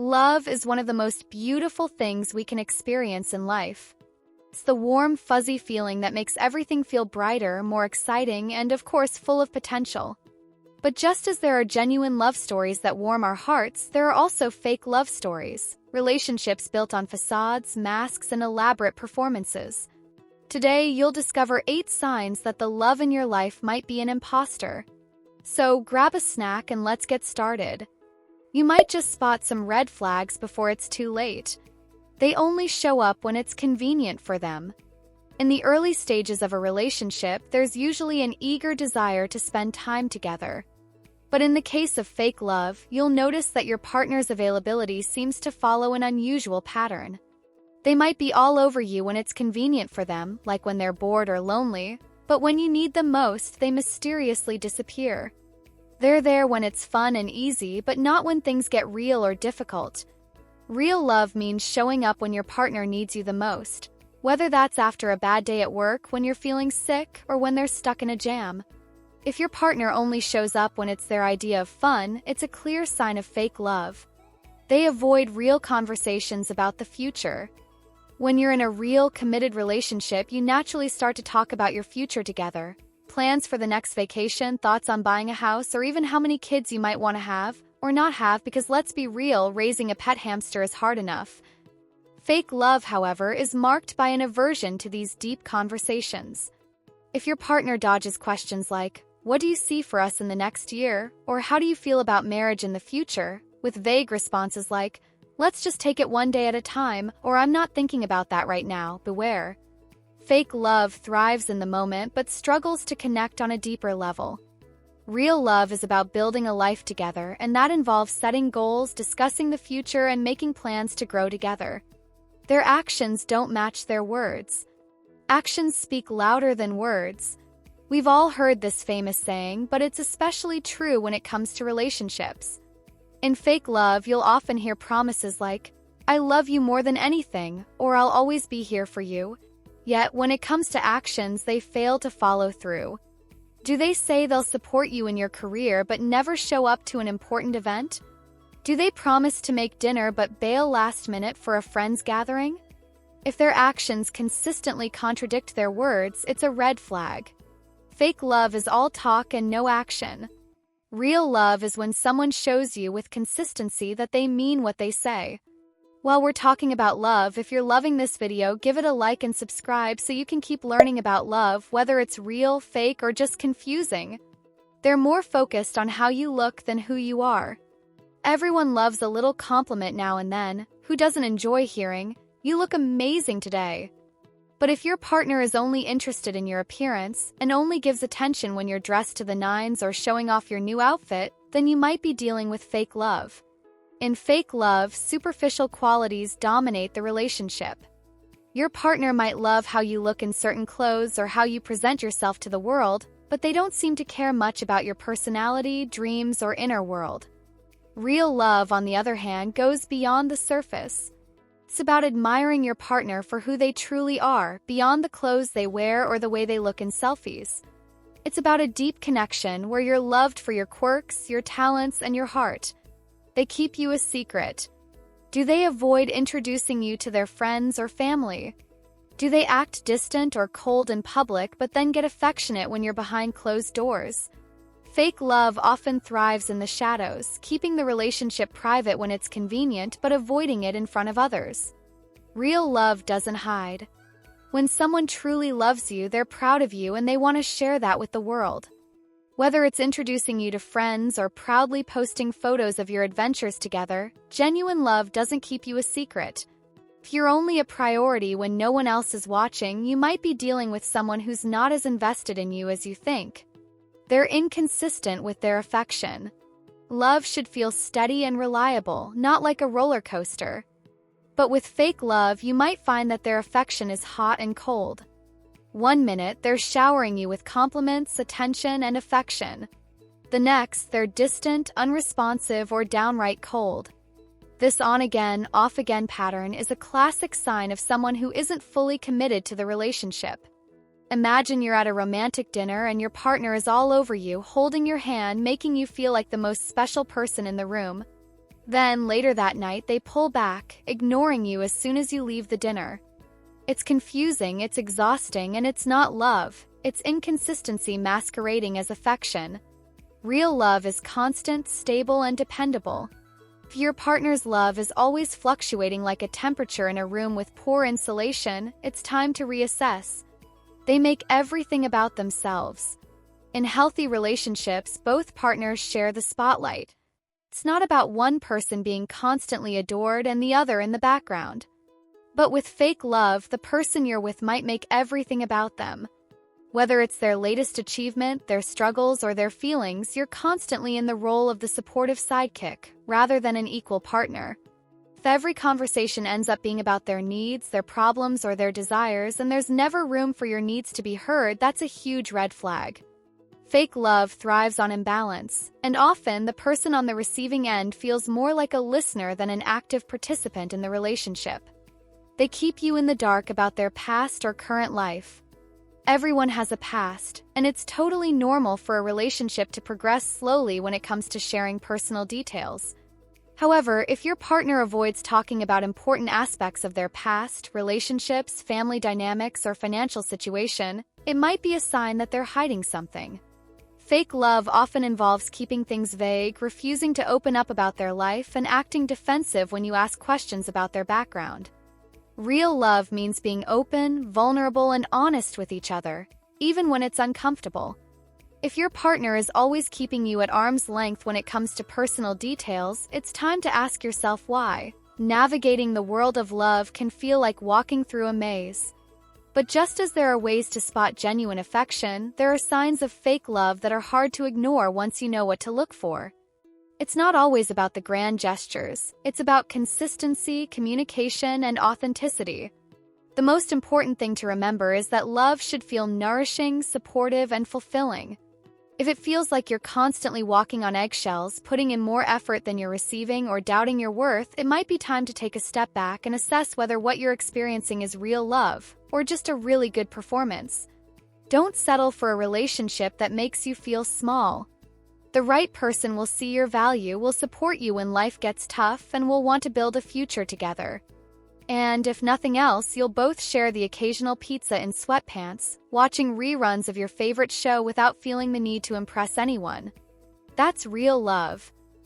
Love is one of the most beautiful things we can experience in life. It's the warm, fuzzy feeling that makes everything feel brighter, more exciting, and of course full of potential. But just as there are genuine love stories that warm our hearts, there are also fake love stories, relationships built on facades, masks, and elaborate performances. Today, you'll discover 8 signs that the love in your life might be an imposter. So grab a snack and let's get started. You might just spot some red flags before it's too late. They only show up when it's convenient for them. In the early stages of a relationship, there's usually an eager desire to spend time together. But in the case of fake love, you'll notice that your partner's availability seems to follow an unusual pattern. They might be all over you when it's convenient for them, like when they're bored or lonely, but when you need them most, they mysteriously disappear. They're there when it's fun and easy, but not when things get real or difficult. Real love means showing up when your partner needs you the most, whether that's after a bad day at work, when you're feeling sick, or when they're stuck in a jam. If your partner only shows up when it's their idea of fun, it's a clear sign of fake love. They avoid real conversations about the future. When you're in a real, committed relationship, you naturally start to talk about your future together. Plans for the next vacation, thoughts on buying a house, or even how many kids you might want to have or not have, because let's be real, raising a pet hamster is hard enough. Fake love, however, is marked by an aversion to these deep conversations. If your partner dodges questions like, "What do you see for us in the next year?" or "How do you feel about marriage in the future?" with vague responses like, "Let's just take it one day at a time," or "I'm not thinking about that right now," beware. Fake love thrives in the moment but struggles to connect on a deeper level. Real love is about building a life together, and that involves setting goals, discussing the future, and making plans to grow together. Their actions don't match their words. Actions speak louder than words. We've all heard this famous saying, but it's especially true when it comes to relationships. In fake love, you'll often hear promises like, "I love you more than anything," or "I'll always be here for you." Yet, when it comes to actions, they fail to follow through. Do they say they'll support you in your career but never show up to an important event? Do they promise to make dinner but bail last minute for a friend's gathering? If their actions consistently contradict their words, it's a red flag. Fake love is all talk and no action. Real love is when someone shows you with consistency that they mean what they say. While we're talking about love, if you're loving this video, give it a like and subscribe so you can keep learning about love, whether it's real, fake, or just confusing. They're more focused on how you look than who you are. Everyone loves a little compliment now and then. Who doesn't enjoy hearing, "You look amazing today"? But if your partner is only interested in your appearance and only gives attention when you're dressed to the nines or showing off your new outfit, then you might be dealing with fake love. In fake love, superficial qualities dominate the relationship. Your partner might love how you look in certain clothes or how you present yourself to the world, but they don't seem to care much about your personality, dreams, or inner world. Real love, on the other hand, goes beyond the surface. It's about admiring your partner for who they truly are, beyond the clothes they wear or the way they look in selfies. It's about a deep connection where you're loved for your quirks, your talents, and your heart. They keep you a secret. Do they avoid introducing you to their friends or family? Do they act distant or cold in public but then get affectionate when you're behind closed doors? Fake love often thrives in the shadows, keeping the relationship private when it's convenient but avoiding it in front of others. Real love doesn't hide. When someone truly loves you, they're proud of you and they want to share that with the world. Whether it's introducing you to friends or proudly posting photos of your adventures together, genuine love doesn't keep you a secret. If you're only a priority when no one else is watching, you might be dealing with someone who's not as invested in you as you think. They're inconsistent with their affection. Love should feel steady and reliable, not like a roller coaster. But with fake love, you might find that their affection is hot and cold. One minute, they're showering you with compliments, attention, and affection. The next, they're distant, unresponsive, or downright cold. This on-again, off-again pattern is a classic sign of someone who isn't fully committed to the relationship. Imagine you're at a romantic dinner and your partner is all over you, holding your hand, making you feel like the most special person in the room. Then, later that night, they pull back, ignoring you as soon as you leave the dinner. It's confusing, it's exhausting, and it's not love. It's inconsistency masquerading as affection. Real love is constant, stable, and dependable. If your partner's love is always fluctuating like a temperature in a room with poor insulation, it's time to reassess. They make everything about themselves. In healthy relationships, both partners share the spotlight. It's not about one person being constantly adored and the other in the background. But with fake love, the person you're with might make everything about them. Whether it's their latest achievement, their struggles, or their feelings, you're constantly in the role of the supportive sidekick, rather than an equal partner. If every conversation ends up being about their needs, their problems, or their desires, and there's never room for your needs to be heard, that's a huge red flag. Fake love thrives on imbalance, and often the person on the receiving end feels more like a listener than an active participant in the relationship. They keep you in the dark about their past or current life. Everyone has a past, and it's totally normal for a relationship to progress slowly when it comes to sharing personal details. However, if your partner avoids talking about important aspects of their past, relationships, family dynamics, or financial situation, it might be a sign that they're hiding something. Fake love often involves keeping things vague, refusing to open up about their life, and acting defensive when you ask questions about their background. Real love means being open, vulnerable, and honest with each other, even when it's uncomfortable. If your partner is always keeping you at arm's length when it comes to personal details, it's time to ask yourself why. Navigating the world of love can feel like walking through a maze. But just as there are ways to spot genuine affection, there are signs of fake love that are hard to ignore once you know what to look for. It's not always about the grand gestures. It's about consistency, communication, and authenticity. The most important thing to remember is that love should feel nourishing, supportive, and fulfilling. If it feels like you're constantly walking on eggshells, putting in more effort than you're receiving, or doubting your worth, it might be time to take a step back and assess whether what you're experiencing is real love, or just a really good performance. Don't settle for a relationship that makes you feel small. The right person will see your value, will support you when life gets tough, and will want to build a future together. And if nothing else, you'll both share the occasional pizza in sweatpants, watching reruns of your favorite show without feeling the need to impress anyone. That's real love.